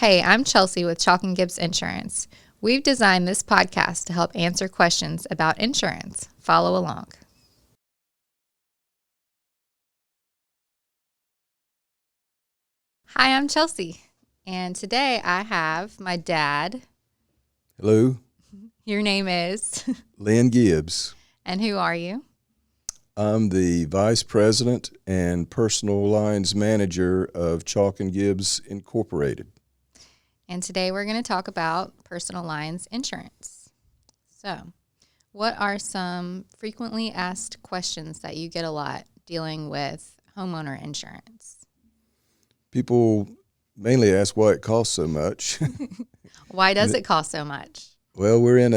Hey, I'm Chelsea with Chalk and Gibbs Insurance. We've designed this podcast to help answer questions about insurance. Follow along. Hi, I'm Chelsea, and today I have my dad. Hello. Your name is? Lynn Gibbs. And who are you? I'm the Vice President and Personal Lines Manager of Chalk and Gibbs Incorporated. And today we're going to talk about personal lines insurance. So, what are some frequently asked questions that you get a lot dealing with homeowner insurance? People mainly ask why it costs so much. Why does it cost so much? Well, we're in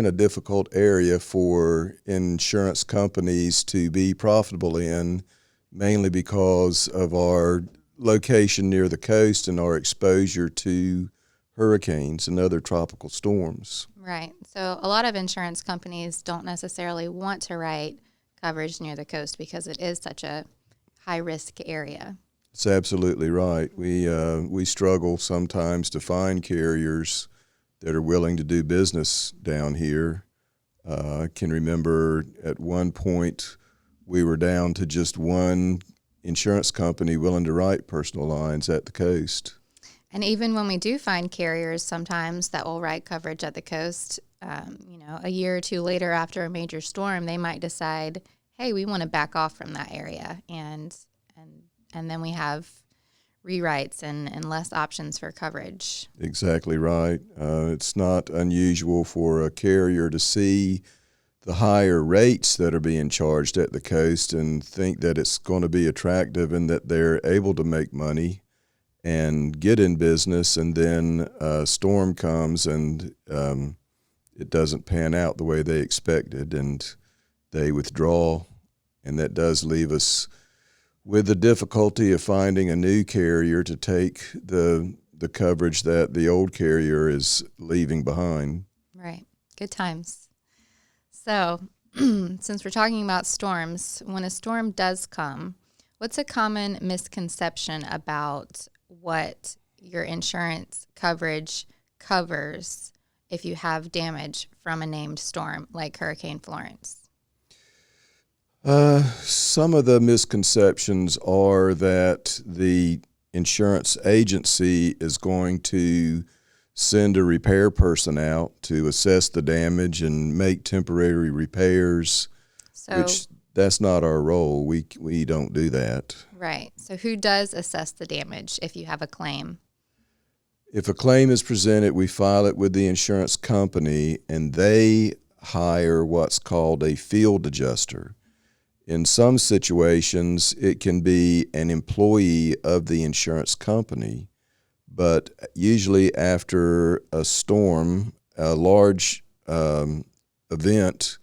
a difficult area for insurance companies to be profitable in, mainly because of our location near the coast and our exposure to hurricanes and other tropical storms. Right. So a lot of insurance companies don't necessarily want to write coverage near the coast because it is such a high-risk area. It's absolutely right. We struggle sometimes to find carriers that are willing to do business down here. I can remember at one point we were down to just one insurance company willing to write personal lines at the coast. And even when we do find carriers sometimes that will write coverage at the coast, a year or two later after a major storm, they might decide, hey, we want to back off from that area. And then we have rewrites and less options for coverage. Exactly right. It's not unusual for a carrier to see the higher rates that are being charged at the coast and think that it's going to be attractive and that they're able to make money and get in business, and then a storm comes and it doesn't pan out the way they expected and they withdraw, and that does leave us with the difficulty of finding a new carrier to take the coverage that the old carrier is leaving behind. Right. Good times. So, since we're talking about storms, when a storm does come, what's a common misconception about what your insurance coverage covers if you have damage from a named storm like Hurricane Florence? Some of the misconceptions are that the insurance agency is going to send a repair person out to assess the damage and make temporary repairs, which that's not our role. We don't do that. Right. So who does assess the damage if you have a claim? If a claim is presented, we file it with the insurance company, and they hire what's called a field adjuster. In some situations, it can be an employee of the insurance company, but usually after a storm, a large event,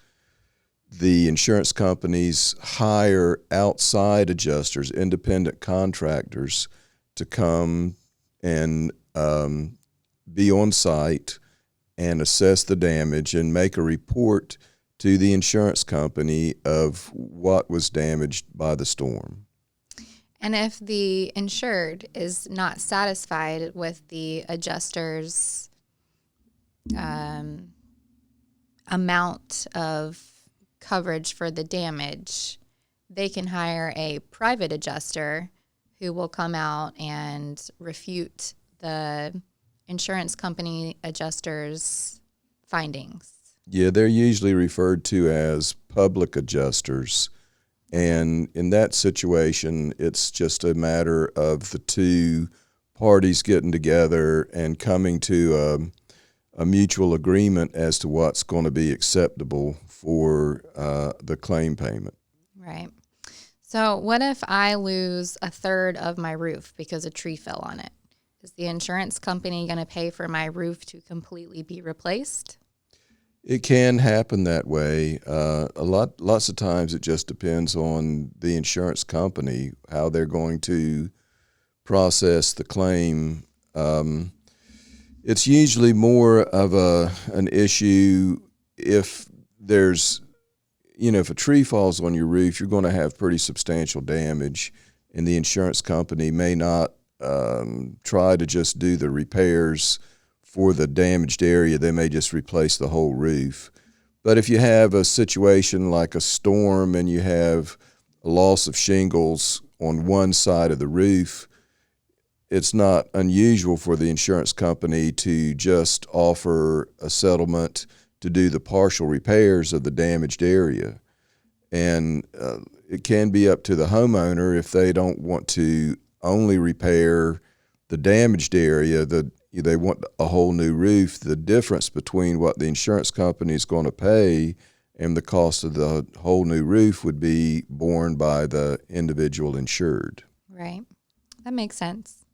the insurance companies hire outside adjusters, independent contractors, to come and be on site and assess the damage and make a report to the insurance company of what was damaged by the storm. And if the insured is not satisfied with the adjuster's amount of coverage for the damage, they can hire a private adjuster who will come out and refute the insurance company adjuster's findings. Yeah, they're usually referred to as public adjusters. And in that situation, it's just a matter of the two parties getting together and coming to a mutual agreement as to what's going to be acceptable for the claim payment. Right. So what if I lose a third of my roof because a tree fell on it? Is the insurance company going to pay for my roof to completely be replaced? It can happen that way. Lots of times it just depends on the insurance company, how they're going to process the claim. It's usually more of an issue if there's, if a tree falls on your roof, you're going to have pretty substantial damage, and the insurance company may not try to just do the repairs for the damaged area. They may just replace the whole roof. But if you have a situation like a storm and you have a loss of shingles on one side of the roof, it's not unusual for the insurance company to just offer a settlement to do the partial repairs of the damaged area. And it can be up to the homeowner if they don't want to only repair the damaged area, they want a whole new roof. The difference between what the insurance company is going to pay and the cost of the whole new roof would be borne by the individual insured. Right. That makes sense.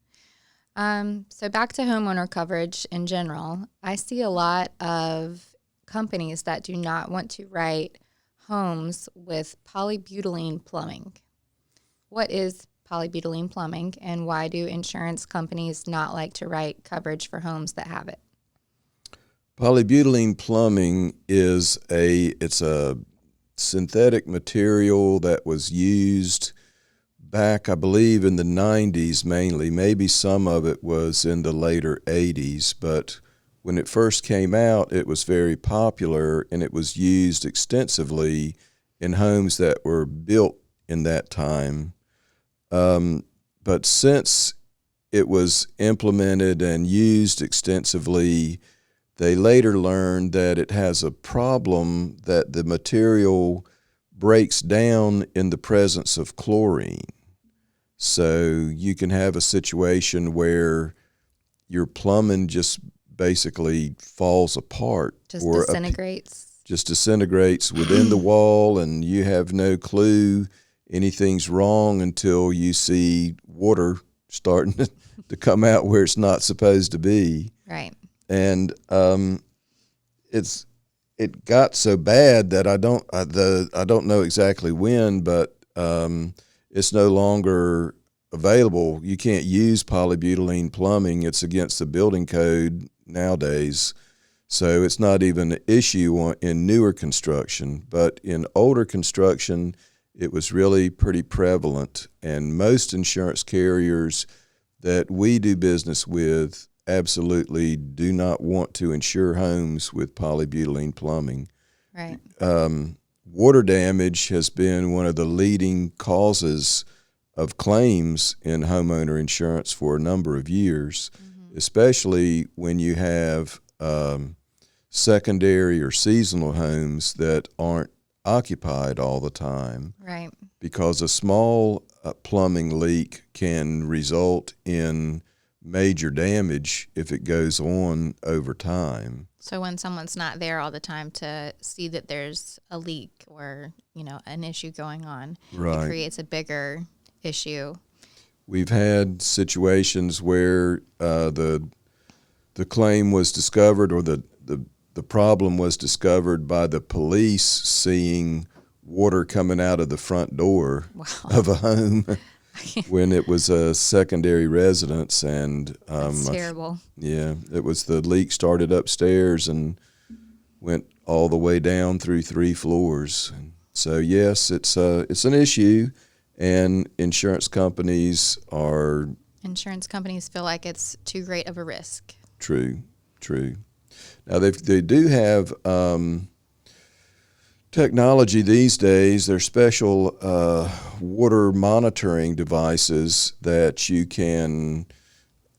So back to homeowner coverage in general, I see a lot of companies that do not want to write homes with polybutylene plumbing. What is polybutylene plumbing, and why do insurance companies not like to write coverage for homes that have it? Polybutylene plumbing it's a synthetic material that was used back, I believe, in the 90s mainly. Maybe some of it was in the later 80s, but when it first came out, it was very popular, and it was used extensively in homes that were built in that time. But since it was implemented and used extensively, they later learned that it has a problem that the material breaks down in the presence of chlorine. So you can have a situation where your plumbing just basically falls apart. Just disintegrates within the wall, and you have no clue anything's wrong until you see water starting to come out where it's not supposed to be. Right. And it got so bad that I don't know exactly when, but it's no longer available. You can't use polybutylene plumbing. It's against the building code nowadays. So it's not even an issue in newer construction, but in older construction, it was really pretty prevalent, and most insurance carriers that we do business with absolutely do not want to insure homes with polybutylene plumbing. Right. Water damage has been one of the leading causes of claims in homeowner insurance for a number of years, especially when you have secondary or seasonal homes that aren't occupied all the time. Right. Because a small plumbing leak can result in major damage if it goes on over time. So when someone's not there all the time to see that there's a leak or, an issue going on, right, it creates a bigger issue. We've had situations where the claim was discovered, or the problem was discovered by the police seeing water coming out of the front door of a home when it was a secondary residence. And that's terrible. It was the leak started upstairs and went all the way down through 3 floors. So yes, it's an issue, and insurance companies feel like it's too great of a risk. True. Now, they do have technology these days. There's special water monitoring devices that you can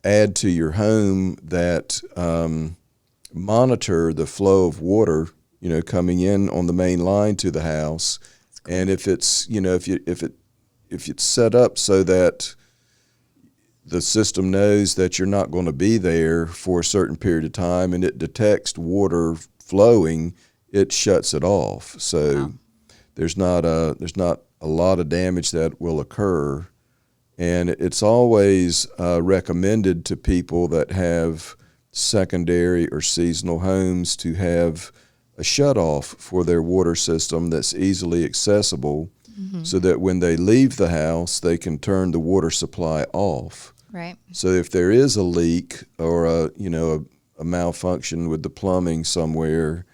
add to your home that monitor the flow of water, coming in on the main line to the house. Cool. And if it's, if it's set up so that the system knows that you're not going to be there for a certain period of time, and it detects water flowing, it shuts it off. So there's not a lot of damage that will occur, and it's always recommended to people that have secondary or seasonal homes to have a shutoff for their water system that's easily accessible, so that when they leave the house, they can turn the water supply off. Right. So if there is a leak or a malfunction with the plumbing somewhere,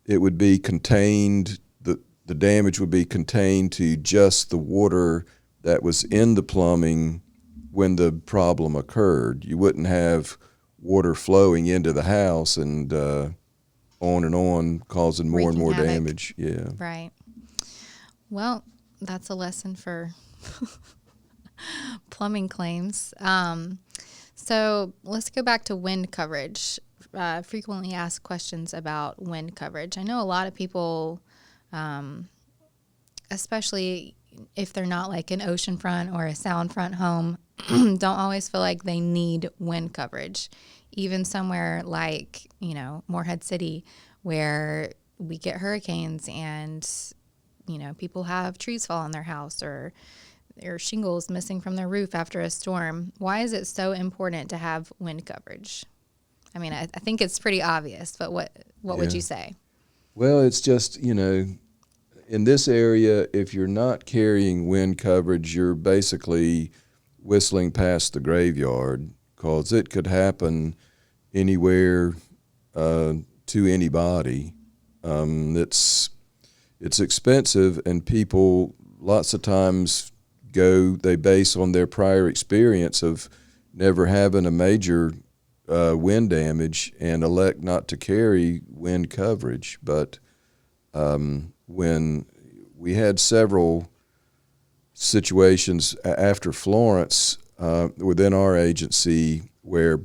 it would be contained. The damage would be contained to just the water that was in the plumbing when the problem occurred. You wouldn't have water flowing into the house and on, causing more and Wreaking more havoc. damage. Yeah. Right. Well, that's a lesson for plumbing claims. So let's go back to wind coverage. Frequently asked questions about wind coverage. I know a lot of people, especially if they're not like an oceanfront or a soundfront home, don't always feel like they need wind coverage. Even somewhere like, Morehead City, where we get hurricanes and, people have trees fall on their house or shingles missing from their roof after a storm. Why is it so important to have wind coverage? I mean, I think it's pretty obvious, but what would you say? Well, it's just, in this area, if you're not carrying wind coverage, you're basically whistling past the graveyard, because it could happen anywhere to anybody. It's expensive, and people lots of times they base on their prior experience of never having a major wind damage and elect not to carry wind coverage. But when we had several situations after Florence within our agency where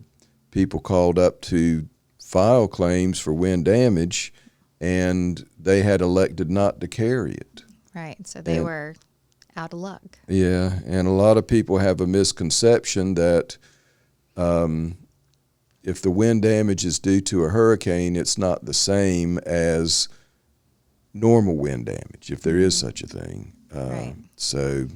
people called up to file claims for wind damage, and they had elected not to carry it. Right, so they were out of luck. Yeah, and a lot of people have a misconception that if the wind damage is due to a hurricane, it's not the same as normal wind damage, if there is such a thing. Right. So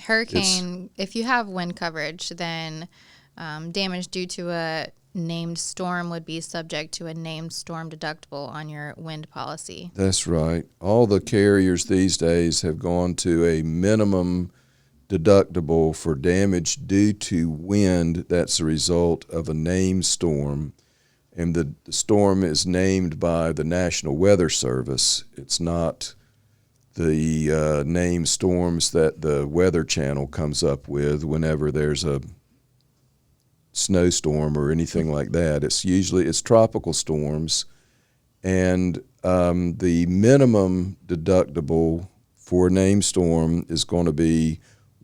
hurricane, if you have wind coverage, then damage due to a named storm would be subject to a named storm deductible on your wind policy. That's right. All the carriers these days have gone to a minimum deductible for damage due to wind that's a result of a named storm. And the storm is named by the National Weather Service. It's not the named storms that the Weather Channel comes up with whenever there's a snowstorm or anything like that. It's tropical storms, and the minimum deductible for a named storm is going to be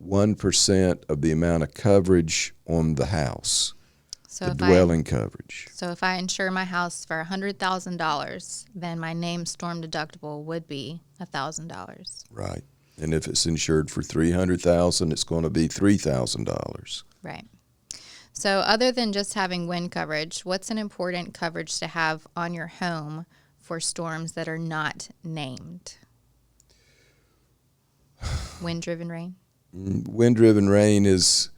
1% of the amount of coverage on the house, the dwelling coverage. So if I insure my house for $100,000, then my named storm deductible would be $1,000. Right. And if it's insured for $300,000, it's going to be $3,000. Right. So other than just having wind coverage, what's an important coverage to have on your home for storms that are not named? Wind-driven rain? Wind-driven rain is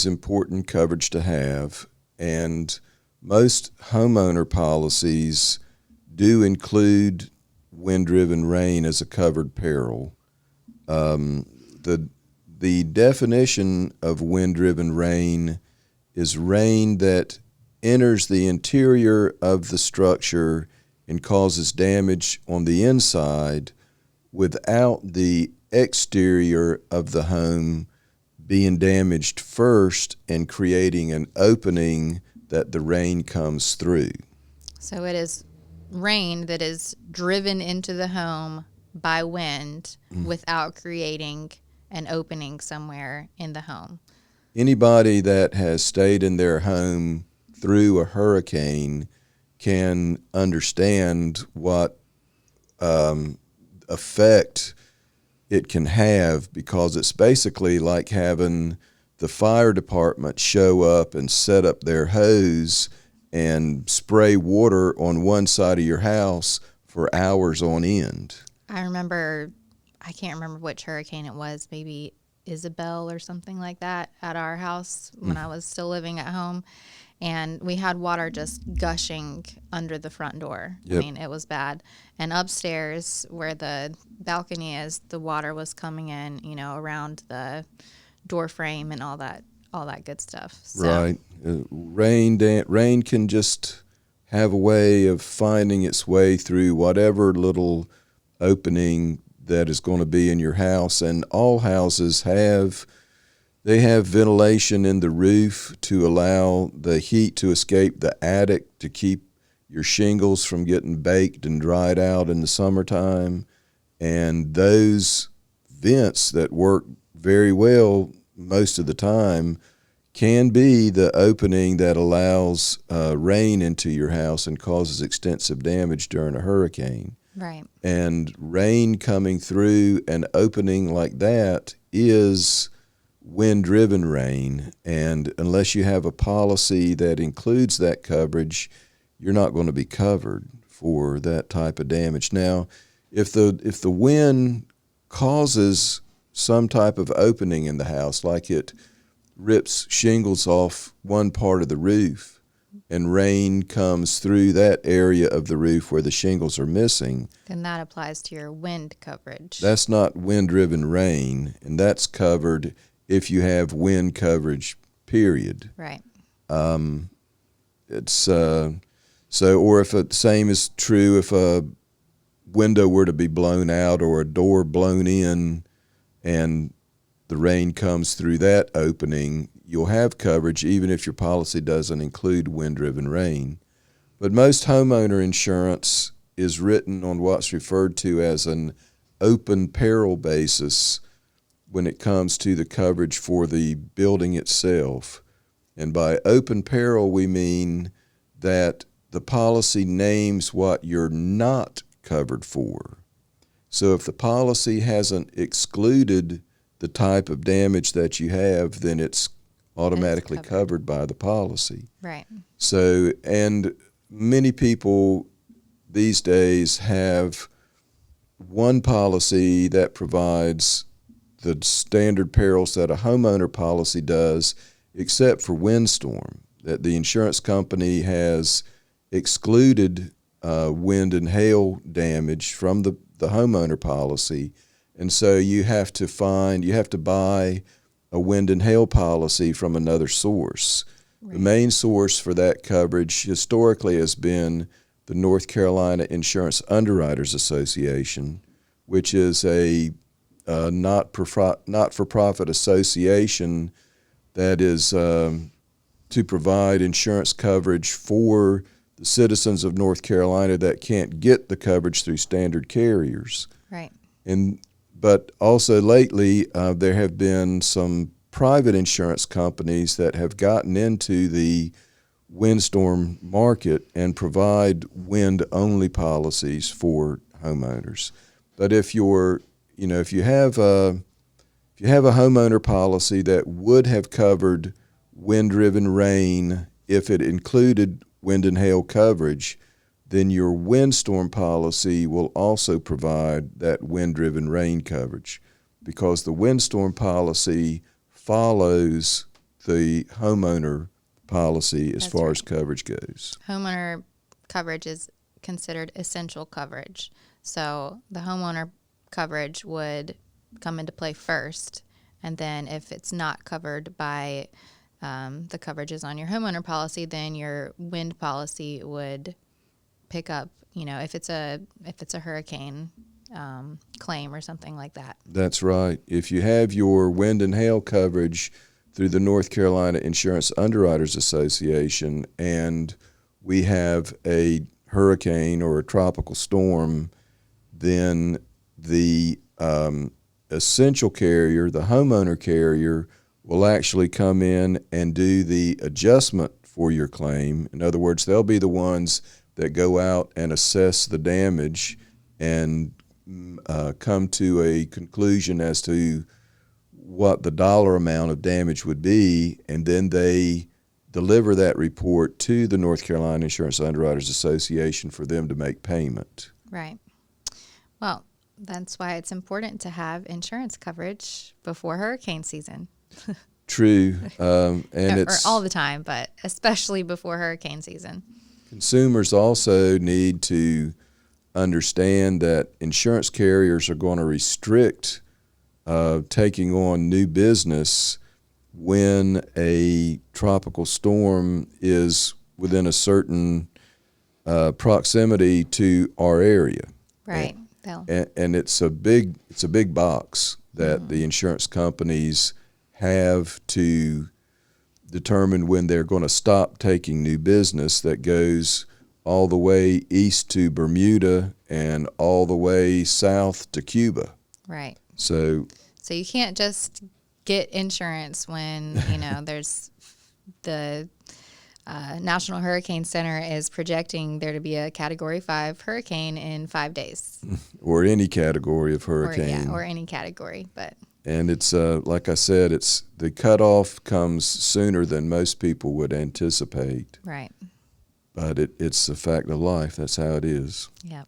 important coverage to have, and most homeowner policies do include wind-driven rain as a covered peril. The definition of wind-driven rain is rain that enters the interior of the structure and causes damage on the inside without the exterior of the home being damaged first and creating an opening that the rain comes through. So it is rain that is driven into the home by wind without creating an opening somewhere in the home. Anybody that has stayed in their home through a hurricane can understand what effect it can have, because it's basically like having the fire department show up and set up their hose and spray water on one side of your house for hours on end. I can't remember which hurricane it was, maybe Isabel or something like that, at our house when I was still living at home. And we had water just gushing under the front door. Yep. I mean, it was bad. And upstairs where the balcony is, the water was coming in, around the door frame and all that good stuff. So. Right. Rain can just have a way of finding its way through whatever little opening that is going to be in your house. And all houses have They have ventilation in the roof to allow the heat to escape the attic to keep your shingles from getting baked and dried out in the summertime. And those vents that work very well most of the time can be the opening that allows rain into your house and causes extensive damage during a hurricane. Right. And rain coming through an opening like that is wind-driven rain, and unless you have a policy that includes that coverage, you're not going to be covered for that type of damage. Now, if the wind causes some type of opening in the house, like it rips shingles off one part of the roof and rain comes through that area of the roof where the shingles are missing, then that applies to your wind coverage. That's not wind-driven rain, and that's covered if you have wind coverage, period. Right. It's or if the same is true if a window were to be blown out or a door blown in and the rain comes through that opening, you'll have coverage even if your policy doesn't include wind-driven rain. But most homeowner insurance is written on what's referred to as an open peril basis when it comes to the coverage for the building itself. And by open peril, we mean that the policy names what you're not covered for. So if the policy hasn't excluded the type of damage that you have, then it's automatically covered by the policy. Right. So, and many people these days have one policy that provides the standard perils that a homeowner policy does, except for windstorm, that the insurance company has excluded wind and hail damage from the homeowner policy. And so you have to buy a wind and hail policy from another source. Right. The main source for that coverage historically has been the North Carolina Insurance Underwriters Association, which is a not-for-profit association that is to provide insurance coverage for the citizens of North Carolina that can't get the coverage through standard carriers. Right. But also lately, there have been some private insurance companies that have gotten into the windstorm market and provide wind-only policies for homeowners. But if you have a homeowner policy that would have covered wind-driven rain if it included wind and hail coverage, then your windstorm policy will also provide that wind-driven rain coverage, because the windstorm policy follows the homeowner policy as far as coverage goes. Homeowner coverage is considered essential coverage. So the homeowner coverage would come into play first, and then if it's not covered by the coverages on your homeowner policy, then your wind policy would pick up, if it's a hurricane claim or something like that. That's right. If you have your wind and hail coverage through the North Carolina Insurance Underwriters Association, and we have a hurricane or a tropical storm, then the essential carrier, the homeowner carrier, will actually come in and do the adjustment for your claim. In other words, they'll be the ones that go out and assess the damage and come to a conclusion as to what the dollar amount of damage would be, and then they deliver that report to the North Carolina Insurance Underwriters Association for them to make payment. Right. Well, that's why it's important to have insurance coverage before hurricane season. True. It's all the time, but especially before hurricane season. Consumers also need to understand that insurance carriers are going to restrict taking on new business when a tropical storm is within a certain proximity to our area. Right. And it's a big box that the insurance companies have to determine when they're going to stop taking new business that goes all the way east to Bermuda and all the way south to Cuba. Right. So you can't just get insurance when, there's the National Hurricane Center is projecting there to be a Category 5 hurricane in 5 days. or any category of hurricane. Or any category. But And it's like I said, it's the cutoff comes sooner than most people would anticipate. right. But it's a fact of life. That's how it is. Yep.